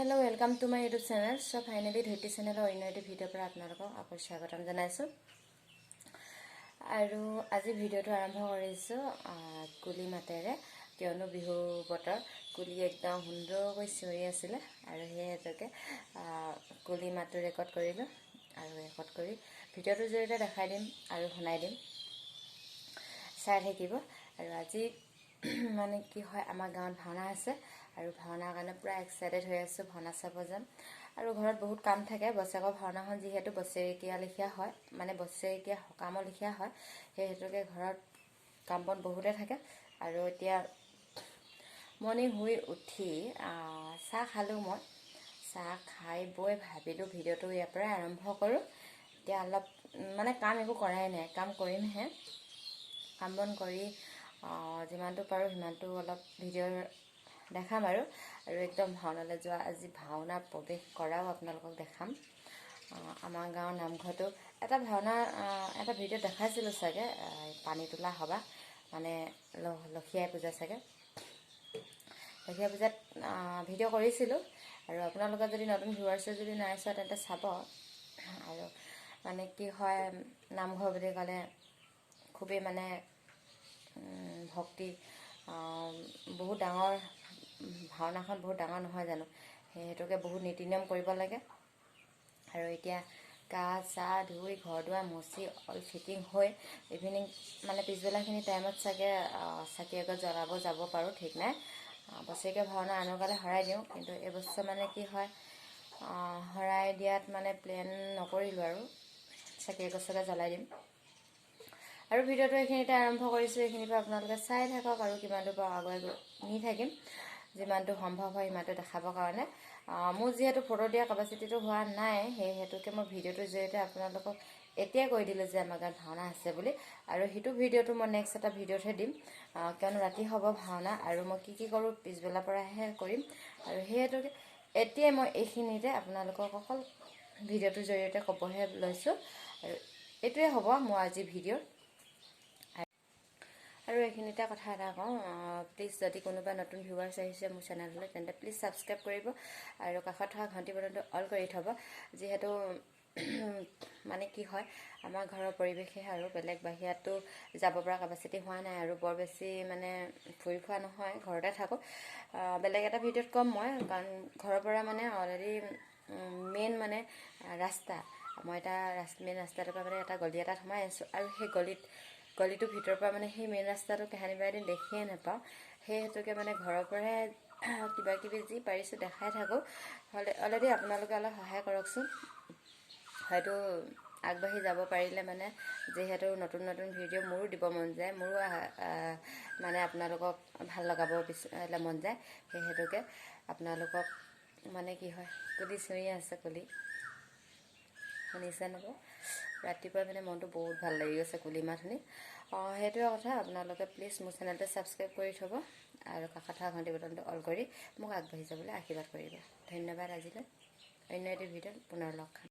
Hello welcome to my YouTube channel. So finally धैर्ती चैनेলৰ অন্য এটি ভিডিঅ'ৰ পৰা আপোনালোকক আকৌ স্বাগতম জনাইছোঁ। আৰু আজি ভিডিঅ'টো আৰম্ভ কৰিছোঁ কুলি মাতেৰে, কিয়নো বিহু বতৰ। কুলি একদম সুন্দৰকৈ চিঞৰি আছিলে আৰু সেইহেতুকে কুলি মাতটো ৰেকৰ্ড কৰিলোঁ আৰু ৰেকৰ্ড কৰি ভিডিঅ'টোৰ জৰিয়তে দেখাই দিম আৰু শুনাই দিম, চাই থাকিব। আৰু আজি মানে কি হয়, আমাৰ গাঁৱত ভাওনা আছে আৰু ভাওনাৰ কাৰণে পুৰা এক্সাইটেড হৈ আছোঁ। ভাওনা চাব যাম আৰু ঘৰত বহুত কাম থাকে। বছৰেকৰ ভাওনাখন যিহেতু বছৰেকীয়া লিখীয়া হয়, মানে বছৰেকীয়া সকামৰ লিখীয়া হয়, সেই হেতুকে ঘৰত কাম বন বহুতে থাকে। আৰু এতিয়া মৰ্ণিং শুই উঠি চাহ খালোঁ। মই চাহ খাই বৈ ভাবিলোঁ ভিডিঅ'টো ইয়াৰ পৰাই আৰম্ভ কৰোঁ। এতিয়া অলপ মানে কাম একো কৰাই নাই, কাম কৰিমহে। কাম বন কৰি যিমানটো পাৰোঁ সিমানটো অলপ ভিডিঅ' দেখাম আৰু একদম ভাওনালৈ যোৱা, আজি ভাওনা প্ৰৱেশ কৰাও আপোনালোকক দেখাম। আমাৰ গাঁৱৰ নামঘৰটো এটা ভাওনা এটা ভিডিঅ' দেখাইছিলোঁ চাগে, পানী তোলা সবাহ, মানে লক্ষী আই পূজা চাগে। লক্ষী আই পূজাত ভিডিঅ' কৰিছিলোঁ আৰু আপোনালোকে যদি নতুন ভিউৱাৰ্ছে যদি নাই চোৱা তেন্তে চাব। আৰু মানে কি হয়, নামঘৰ বুলি ক'লে খুবেই মানে ভক্তি, বহুত ডাঙৰ ভাওনাখন, বহুত ডাঙৰ নহয় জানো, সেই হেতুকে বহুত নীতি নিয়ম কৰিব লাগে। আৰু এতিয়া গা চা ধুই ঘৰ দুৱাৰ মচি অল ফিটিং হৈ ইভিনিং মানে পিছবেলাখিনি টাইমত চাগে চাকি এগছ জ্বলাব যাব পাৰোঁ, ঠিক নাই। বছৰেকীয়া ভাওনা আনকালে শৰাই দিওঁ, কিন্তু এইবছৰ মানে কি হয়, শৰাই দিয়াত মানে প্লেন নকৰিলোঁ আৰু চাকি এগছকে জ্বলাই দিম। আৰু ভিডিঅ'টো এইখিনিতে আৰম্ভ কৰিছোঁ। এইখিনিৰ পৰা আপোনালোকে চাই থাকক আৰু কিমানটো পাওঁ আগুৱাই নি থাকিম, যিমানটো সম্ভৱ হয় সিমানটো দেখাবৰ কাৰণে। মোৰ যিহেতু ফটো দিয়া কেপাচিটিটো হোৱা নাই, সেই হেতুকে মই ভিডিঅ'টোৰ জৰিয়তে আপোনালোকক এতিয়াই কৈ দিলোঁ যে আমাৰ গাঁৱত ভাওনা আছে বুলি। আৰু সেইটো ভিডিঅ'টো মই নেক্সট এটা ভিডিঅ'তহে দিম, কিয়নো ৰাতি হ'ব ভাওনা আৰু মই কি কৰোঁ পিছবেলাৰ পৰাহে কৰিম। আৰু সেই হেতুকে এতিয়াই মই এইখিনিতে আপোনালোকক অকল ভিডিঅ'টোৰ জৰিয়তে ক'বহে লৈছোঁ। আৰু এইটোৱে হ'ব মোৰ আজি ভিডিঅ'। আৰু এইখিনিতে কথা এটা কওঁ, প্লিজ যদি কোনোবা নতুন ভিউৱাৰ্ছ আহিছে মোৰ চেনেললৈ, তেন্তে প্লিজ ছাবস্ক্ৰাইব কৰিব আৰু কাষত থকা ঘণ্টি বটনটো অল কৰি থ'ব। যিহেতু মানে কি হয়, আমাৰ ঘৰৰ পৰিৱেশে আৰু বেলেগ বাহিৰতো যাব পৰা কেপাচিটি হোৱা নাই আৰু বৰ বেছি মানে ফুৰি ফুৰা নহয়, ঘৰতে থাকোঁ। বেলেগ এটা ভিডিঅ'ত ক'ম মই, কাৰণ ঘৰৰ পৰা মানে অলৰেডি মেইন মানে ৰাস্তা, মই এটা মেইন ৰাস্তাটোৰ পৰা মানে এটা গলি এটাত সোমাই আছোঁ। আৰু সেই গলিটোৰ ভিতৰৰ পৰা মানে সেই মেইন ৰাস্তাটো কাহানিবা এদিন দেখিয়ে নাপাওঁ। সেই হেতুকে মানে ঘৰৰ পৰাই কিবা কিবি যি পাৰিছোঁ দেখাই থাকোঁ। অলৰেডি আপোনালোকে অলপ সহায় কৰকচোন, হয়তো আগবাঢ়ি যাব পাৰিলে মানে, যিহেতু নতুন নতুন ভিডিঅ' মোৰো দিব মন যায়, মোৰো মানে আপোনালোকক ভাল লগাব মন যায়। সেই হেতুকে আপোনালোকক মানে কি হয়, কুলি চিঞৰি আছে, কুলি শুনিছে নকৌ, ৰাতিপুৱা মানে মনটো বহুত ভাল লাগি গৈছে কুলি মাত শুনি। সেইটোৱে কথা, আপোনালোকে প্লিজ মোৰ চেনেলটো ছাবস্ক্ৰাইব কৰি থ'ব আৰু কাষত থকা ঘণ্টি বটনটো অল কৰি মোক আগবাঢ়ি যাবলৈ আশীৰ্বাদ কৰিব। ধন্যবাদ। আজিলৈ অন্য এটি ভিডিঅ'ত পুনৰ লগ খাম।